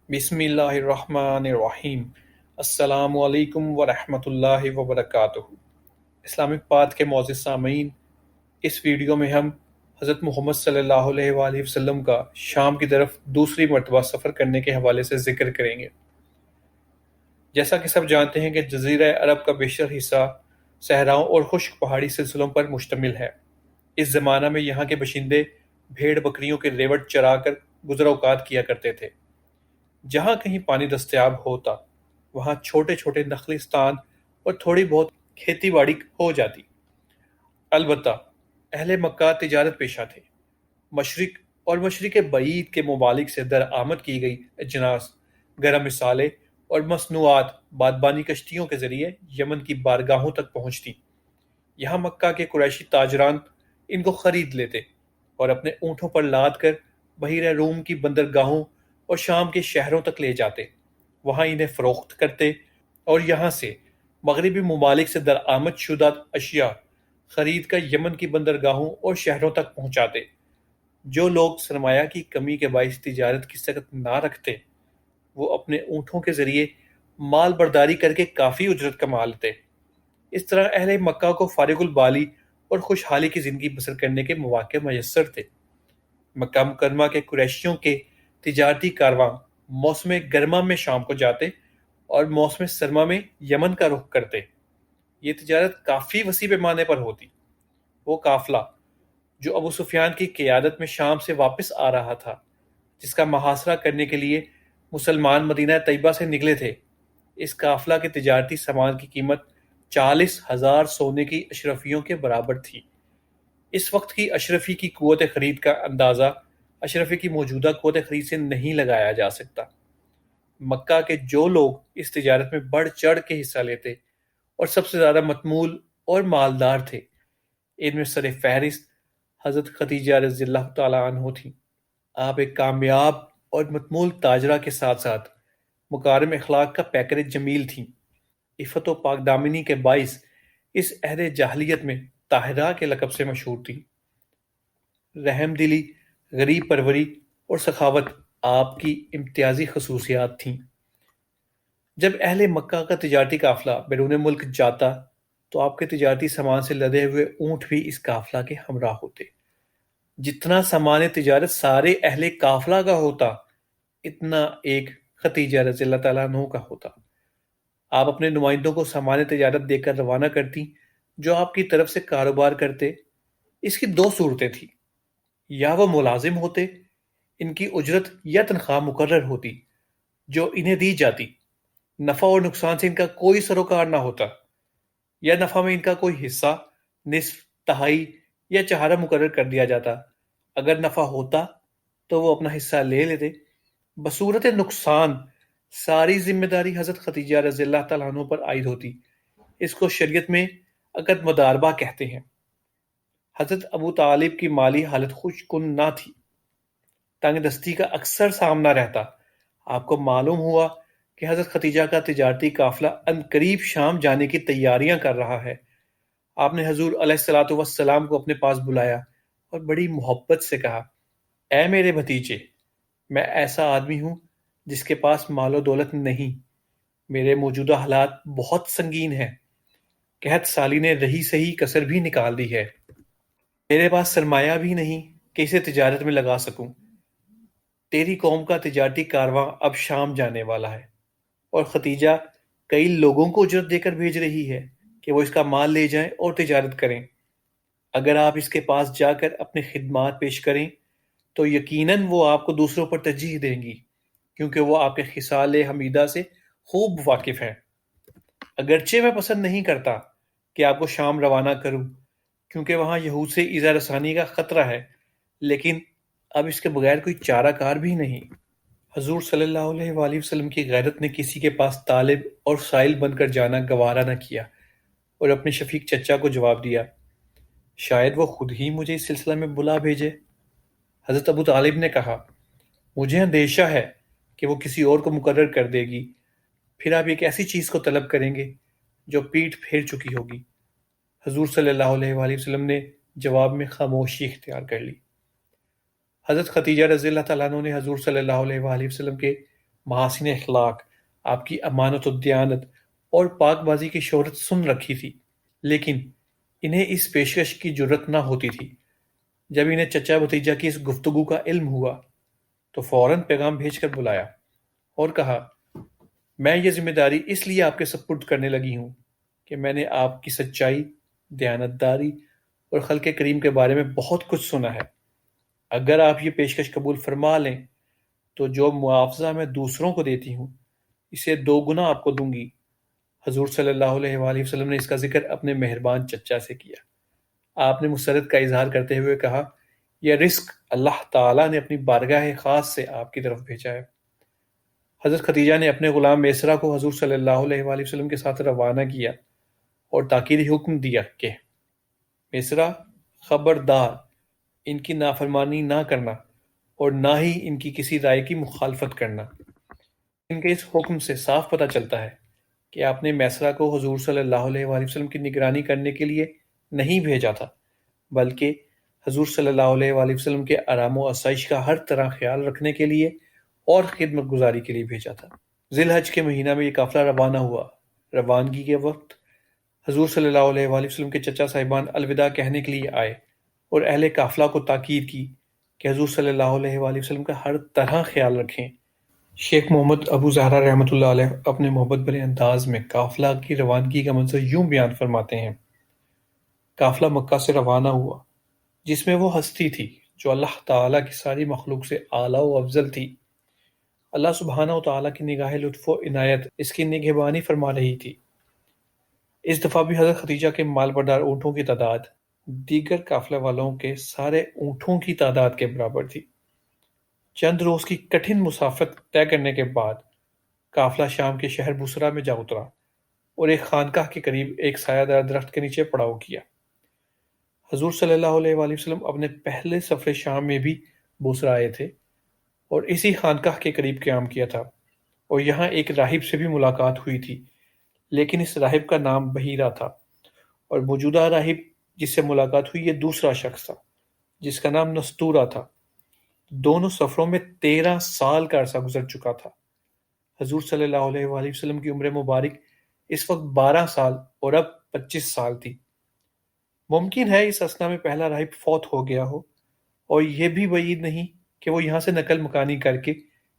بسم اللہ الرحمن الرحیم۔ السلام علیکم ورحمۃ اللہ وبرکاتہ۔ اسلامک پاتھ کے معزز سامعین، اس ویڈیو میں ہم حضرت محمد صلی اللہ علیہ وآلہ وسلم کا شام کی طرف دوسری مرتبہ سفر کرنے کے حوالے سے ذکر کریں گے۔ جیسا کہ سب جانتے ہیں کہ جزیرہ عرب کا بیشتر حصہ صحراؤں اور خشک پہاڑی سلسلوں پر مشتمل ہے۔ اس زمانہ میں یہاں کے باشندے بھیڑ بکریوں کے ریوڑ چرا کر گزر اوقات کیا کرتے تھے۔ جہاں کہیں پانی دستیاب ہوتا وہاں چھوٹے چھوٹے نخلستان اور تھوڑی بہت کھیتی باڑی ہو جاتی۔ البتہ اہل مکہ تجارت پیشہ تھے۔ مشرق اور مشرق بعید کے ممالک سے درآمد کی گئی اجناس، گرم مسالے اور مصنوعات بادبانی کشتیوں کے ذریعے یمن کی بارگاہوں تک پہنچتی۔ یہاں مکہ کے قریشی تاجران ان کو خرید لیتے اور اپنے اونٹوں پر لاد کر بحیرہ روم کی بندرگاہوں اور شام کے شہروں تک لے جاتے، وہاں انہیں فروخت کرتے اور یہاں سے مغربی ممالک سے درآمد شدہ اشیاء خرید کر یمن کی بندرگاہوں اور شہروں تک پہنچاتے۔ جو لوگ سرمایہ کی کمی کے باعث تجارت کی سکت نہ رکھتے، وہ اپنے اونٹوں کے ذریعے مال برداری کر کے کافی اجرت کما لیتے۔ اس طرح اہل مکہ کو فارغ البالی اور خوشحالی کی زندگی بسر کرنے کے مواقع میسر تھے۔ مکہ مکرمہ کے قریشیوں کے تجارتی کارواں موسم گرما میں شام کو جاتے اور موسم سرما میں یمن کا رخ کرتے۔ یہ تجارت کافی وسیع پیمانے پر ہوتی۔ وہ قافلہ جو ابو سفیان کی قیادت میں شام سے واپس آ رہا تھا، جس کا محاصرہ کرنے کے لیے مسلمان مدینہ طیبہ سے نکلے تھے، اس قافلہ کے تجارتی سامان کی قیمت 40,000 سونے کی اشرفیوں کے برابر تھی۔ اس وقت کی اشرفی کی قوت خرید کا اندازہ اشرفی کی موجودہ قوت خرید سے نہیں لگایا جا سکتا۔ مکہ کے جو لوگ اس تجارت میں بڑھ چڑھ کے حصہ لیتے اور سب سے زیادہ متمول اور مالدار تھے، ان میں سر فہرست حضرت خدیجہ رضی اللہ تعالیٰ عنہ تھیں۔ آپ ایک کامیاب اور متمول تاجرہ کے ساتھ ساتھ مکارم اخلاق کا پیکر جمیل تھیں۔ عفت و پاک دامنی کے باعث اس عہد جاہلیت میں طاہرہ کے لقب سے مشہور تھیں۔ رحم دلی، غریب پروری اور سخاوت آپ کی امتیازی خصوصیات تھیں۔ جب اہل مکہ کا تجارتی قافلہ بیرون ملک جاتا تو آپ کے تجارتی سامان سے لدے ہوئے اونٹ بھی اس قافلہ کے ہمراہ ہوتے۔ جتنا سامان تجارت سارے اہل قافلہ کا ہوتا، اتنا ایک خدیجہ رضی اللہ تعالیٰ عنہ کا ہوتا۔ آپ اپنے نمائندوں کو سامان تجارت دے کر روانہ کرتی جو آپ کی طرف سے کاروبار کرتے۔ اس کی دو صورتیں تھیں، یا وہ ملازم ہوتے، ان کی اجرت یا تنخواہ مقرر ہوتی جو انہیں دی جاتی، نفع اور نقصان سے ان کا کوئی سروکار نہ ہوتا، یا نفع میں ان کا کوئی حصہ، نصف، تہائی یا چہارہ مقرر کر دیا جاتا۔ اگر نفع ہوتا تو وہ اپنا حصہ لے لیتے۔ بصورت نقصان ساری ذمہ داری حضرت خدیجہ رضی اللہ تعالیٰ عنہ پر عائد ہوتی۔ اس کو شریعت میں عقد مداربہ کہتے ہیں۔ حضرت ابو طالب کی مالی حالت خوش کن نہ تھی، تنگ دستی کا اکثر سامنا رہتا۔ آپ کو معلوم ہوا کہ حضرت خدیجہ کا تجارتی قافلہ عنقریب شام جانے کی تیاریاں کر رہا ہے۔ آپ نے حضور علیہ الصلوۃ والسلام کو اپنے پاس بلایا اور بڑی محبت سے کہا، اے میرے بھتیجے، میں ایسا آدمی ہوں جس کے پاس مال و دولت نہیں، میرے موجودہ حالات بہت سنگین ہیں، قحط سالی نے رہی سہی کسر بھی نکال دی ہے، میرے پاس سرمایہ بھی نہیں کہ اسے تجارت میں لگا سکوں۔ تیری قوم کا تجارتی کارواں اب شام جانے والا ہے اور ختیجہ کئی لوگوں کو اجرت دے کر بھیج رہی ہے کہ وہ اس کا مال لے جائیں اور تجارت کریں۔ اگر آپ اس کے پاس جا کر اپنے خدمات پیش کریں تو یقیناً وہ آپ کو دوسروں پر ترجیح دیں گی، کیونکہ وہ آپ کے خصال حمیدہ سے خوب واقف ہیں۔ اگرچہ میں پسند نہیں کرتا کہ آپ کو شام روانہ کروں، کیونکہ وہاں یہود سے ایذا رسانی کا خطرہ ہے، لیکن اب اس کے بغیر کوئی چارہ کار بھی نہیں۔ حضور صلی اللہ علیہ وآلہ وسلم کی غیرت نے کسی کے پاس طالب اور سائل بن کر جانا گوارا نہ کیا اور اپنے شفیق چچا کو جواب دیا، شاید وہ خود ہی مجھے اس سلسلہ میں بلا بھیجے۔ حضرت ابو طالب نے کہا، مجھے اندیشہ ہے کہ وہ کسی اور کو مقرر کر دے گی، پھر آپ ایک ایسی چیز کو طلب کریں گے جو پیٹھ پھیر چکی ہوگی۔ حضور صلی اللہ علیہ وآلہ وسلم نے جواب میں خاموشی اختیار کر لی۔ حضرت خدیجہ رضی اللہ تعالیٰ عنہ نے حضور صلی اللہ علیہ وآلہ وسلم کے محاسن اخلاق، آپ کی امانت و دیانت اور پاک بازی کی شہرت سن رکھی تھی، لیکن انہیں اس پیشکش کی جرت نہ ہوتی تھی۔ جب انہیں چچا بھتیجا کی اس گفتگو کا علم ہوا تو فوراً پیغام بھیج کر بلایا اور کہا، میں یہ ذمہ داری اس لیے آپ کے سپرد کرنے لگی ہوں کہ میں نے آپ کی سچائی، دیانتداری اور خلق کریم کے بارے میں بہت کچھ سنا ہے۔ اگر آپ یہ پیشکش قبول فرما لیں تو جو معاوضہ میں دوسروں کو دیتی ہوں اسے 2 گنا آپ کو دوں گی۔ حضور صلی اللہ علیہ وآلہ وسلم نے اس کا ذکر اپنے مہربان چچا سے کیا۔ آپ نے مسرت کا اظہار کرتے ہوئے کہا، یہ رزق اللہ تعالیٰ نے اپنی بارگاہ خاص سے آپ کی طرف بھیجا ہے۔ حضرت خدیجہ نے اپنے غلام میسرہ کو حضور صلی اللہ علیہ وآلہ وسلم کے ساتھ روانہ کیا اور تاکیدی حکم دیا کہ میسرہ، خبردار ان کی نافرمانی نہ کرنا اور نہ ہی ان کی کسی رائے کی مخالفت کرنا۔ ان کے اس حکم سے صاف پتہ چلتا ہے کہ آپ نے میسرہ کو حضور صلی اللہ علیہ وآلہ وسلم کی نگرانی کرنے کے لیے نہیں بھیجا تھا، بلکہ حضور صلی اللہ علیہ وآلہ وسلم کے آرام و آسائش کا ہر طرح خیال رکھنے کے لیے اور خدمت گزاری کے لیے بھیجا تھا۔ ذی الحج کے مہینہ میں یہ قافلہ روانہ ہوا۔ روانگی کے وقت حضور صلی اللہ علیہ وآلہ وسلم کے چچا صاحبان الوداع کہنے کے لیے آئے اور اہل قافلہ کو تاکید کی کہ حضور صلی اللہ علیہ وآلہ وسلم کا ہر طرح خیال رکھیں۔ شیخ محمد ابو زہرا رحمۃ اللہ علیہ اپنے محبت بھرے انداز میں قافلہ کی روانگی کا منظر یوں بیان فرماتے ہیں، قافلہ مکہ سے روانہ ہوا جس میں وہ ہستی تھی جو اللہ تعالیٰ کی ساری مخلوق سے اعلیٰ و افضل تھی۔ اللہ سبحانہ و تعالیٰ کی نگاہ لطف و عنایت اس کی نگہبانی فرما رہی تھی۔ اس دفعہ بھی حضرت خدیجہ کے مال بردار اونٹوں کی تعداد دیگر قافلہ والوں کے سارے اونٹوں کی تعداد کے برابر تھی۔ چند روز کی کٹھن مسافت طے کرنے کے بعد قافلہ شام کے شہر بصرہ میں جا اترا اور ایک خانقاہ کے قریب ایک سایہ دار درخت کے نیچے پڑاؤ کیا۔ حضور صلی اللہ علیہ وآلہ وسلم اپنے پہلے سفر شام میں بھی بصرہ آئے تھے اور اسی خانقاہ کے قریب قیام کیا تھا، اور یہاں ایک راہب سے بھی ملاقات ہوئی تھی، لیکن اس راہب کا نام بحیرہ تھا، اور موجودہ راہب جس سے ملاقات ہوئی یہ دوسرا شخص تھا جس کا نام نستورہ تھا۔ دونوں سفروں میں 13 سال کا عرصہ گزر چکا تھا۔ حضور صلی اللہ علیہ وآلہ وسلم کی عمر مبارک اس وقت 12 سال اور اب 25 سال تھی۔ ممکن ہے اس اثنا میں پہلا راہب فوت ہو گیا ہو، اور یہ بھی بعید نہیں کہ وہ یہاں سے نقل مکانی کر کے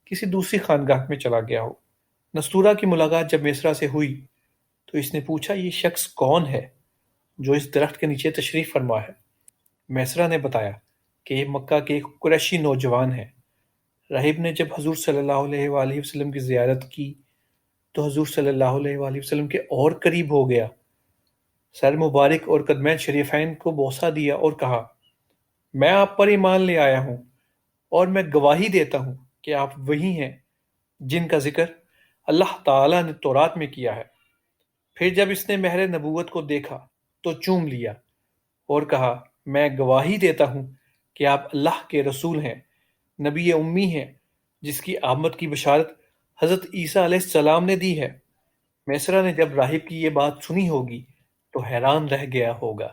کسی دوسری خانقاہ میں چلا گیا ہو۔ نستورہ کی ملاقات جب میسرہ سے ہوئی تو اس نے پوچھا، یہ شخص کون ہے جو اس درخت کے نیچے تشریف فرما ہے؟ میسرہ نے بتایا کہ یہ مکہ کے ایک قریشی نوجوان ہے۔ راہب نے جب حضور صلی اللہ علیہ وآلہ وسلم کی زیارت کی تو حضور صلی اللہ علیہ وآلہ وسلم کے اور قریب ہو گیا، سر مبارک اور قدمین شریفین کو بوسہ دیا اور کہا، میں آپ پر ایمان لے آیا ہوں اور میں گواہی دیتا ہوں کہ آپ وہی ہیں جن کا ذکر اللہ تعالیٰ نے تورات میں کیا ہے۔ پھر جب اس نے مہر نبوت کو دیکھا تو چوم لیا اور کہا، میں گواہی دیتا ہوں کہ آپ اللہ کے رسول ہیں، نبی امی ہیں جس کی آمد کی بشارت حضرت عیسیٰ علیہ السلام نے دی ہے۔ میسرہ نے جب راہب کی یہ بات سنی ہوگی تو حیران رہ گیا ہوگا۔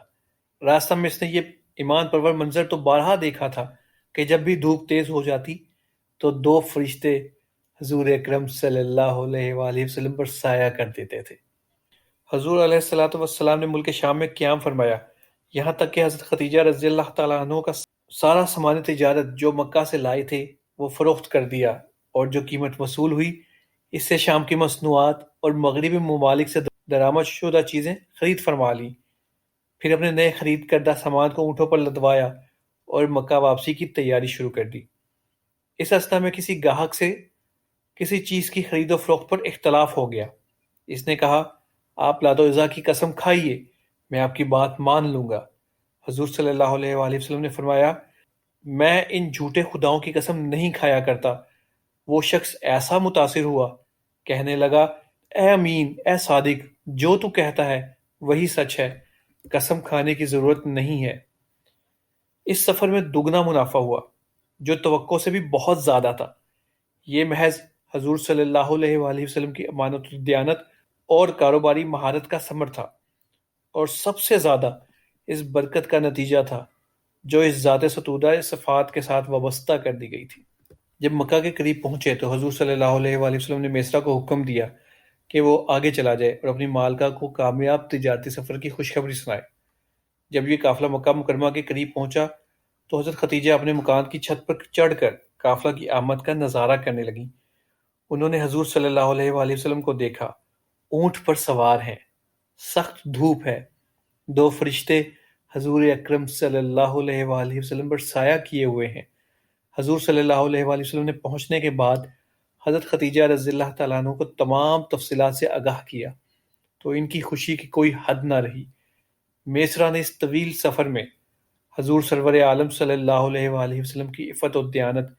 راستہ میں اس نے یہ ایمان پرور منظر تو بارہا دیکھا تھا کہ جب بھی دھوپ تیز ہو جاتی تو 2 فرشتے حضور اکرم صلی اللہ علیہ وآلہ وسلم پر سایہ کر دیتے تھے۔ حضور علیہ الصلوۃ والسلام نے ملک شام میں قیام فرمایا، یہاں تک کہ حضرت خدیجہ رضی اللہ تعالیٰ عنہ کا سارا سامان تجارت جو مکہ سے لائے تھے وہ فروخت کر دیا، اور جو قیمت وصول ہوئی اس سے شام کی مصنوعات اور مغربی ممالک سے درآمد شدہ چیزیں خرید فرما لیں۔ پھر اپنے نئے خرید کردہ سامان کو اونٹوں پر لدوایا اور مکہ واپسی کی تیاری شروع کر دی۔ اس اثنا میں کسی گاہک سے کسی چیز کی خرید و فروخت پر اختلاف ہو گیا۔ اس نے کہا، آپ لات و عزیٰ کی قسم کھائیے، میں آپ کی بات مان لوں گا۔ حضور صلی اللہ علیہ وآلہ وسلم نے فرمایا، میں ان جھوٹے خداؤں کی قسم نہیں کھایا کرتا۔ وہ شخص ایسا متاثر ہوا، کہنے لگا، اے امین، اے صادق، جو تو کہتا ہے وہی سچ ہے، قسم کھانے کی ضرورت نہیں ہے۔ اس سفر میں 2 گنا منافع ہوا جو توقع سے بھی بہت زیادہ تھا۔ یہ محض حضور صلی اللہ علیہ وآلہ وسلم کی امانت و دیانت اور کاروباری مہارت کا ثمر تھا، اور سب سے زیادہ اس برکت کا نتیجہ تھا جو اس ذات ستودہ صفات کے ساتھ وابستہ کر دی گئی تھی۔ جب مکہ کے قریب پہنچے تو حضور صلی اللہ علیہ وآلہ وسلم نے میسرہ کو حکم دیا کہ وہ آگے چلا جائے اور اپنی مالکہ کو کامیاب تجارتی سفر کی خوشخبری سنائے۔ جب یہ قافلہ مکہ مکرمہ کے قریب پہنچا تو حضرت خدیجہ اپنے مکان کی چھت پر چڑھ کر قافلہ کی آمد کا نظارہ کرنے لگیں۔ انہوں نے حضور صلی اللہ علیہ وآلہ وسلم کو دیکھا، اونٹ پر سوار ہیں، سخت دھوپ ہے، دو فرشتے حضور اکرم صلی اللہ علیہ وآلہ وسلم پر سایہ کیے ہوئے ہیں۔ حضور صلی اللہ علیہ وآلہ وسلم نے پہنچنے کے بعد حضرت خدیجہ رضی اللہ تعالیٰ عنہ کو تمام تفصیلات سے آگاہ کیا تو ان کی خوشی کی کوئی حد نہ رہی۔ میسرہ نے اس طویل سفر میں حضور سرور عالم صلی اللہ علیہ وآلہ وسلم کی عفت و دیانت،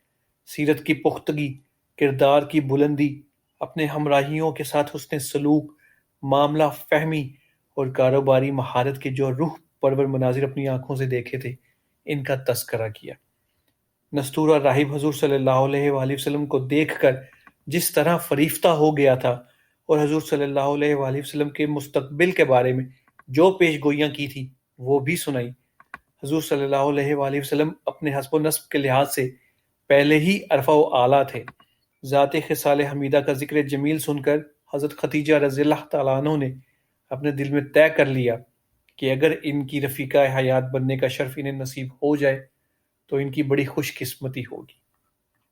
سیرت کی پختگی، کردار کی بلندی، اپنے ہمراہیوں کے ساتھ حسن سلوک، معاملہ فہمی اور کاروباری مہارت کے جو روح پرور مناظر اپنی آنکھوں سے دیکھے تھے، ان کا تذکرہ کیا۔ نستورہ راہب حضور صلی اللہ علیہ وآلہ وسلم کو دیکھ کر جس طرح فریفتہ ہو گیا تھا اور حضور صلی اللہ علیہ وآلہ وسلم کے مستقبل کے بارے میں جو پیش گوئیاں کی تھی وہ بھی سنائی۔ حضور صلی اللہ علیہ وآلہ وسلم اپنے حسب و نسب کے لحاظ سے پہلے ہی عرفہ و اعلیٰ تھے۔ ذات خصال حمیدہ کا ذکر جمیل سن کر حضرت خدیجہ رضی اللہ تعالیٰ عنہ نے اپنے دل میں طے کر لیا کہ اگر ان کی رفیقہ حیات بننے کا شرف انہیں نصیب ہو جائے تو ان کی بڑی خوش قسمتی ہوگی۔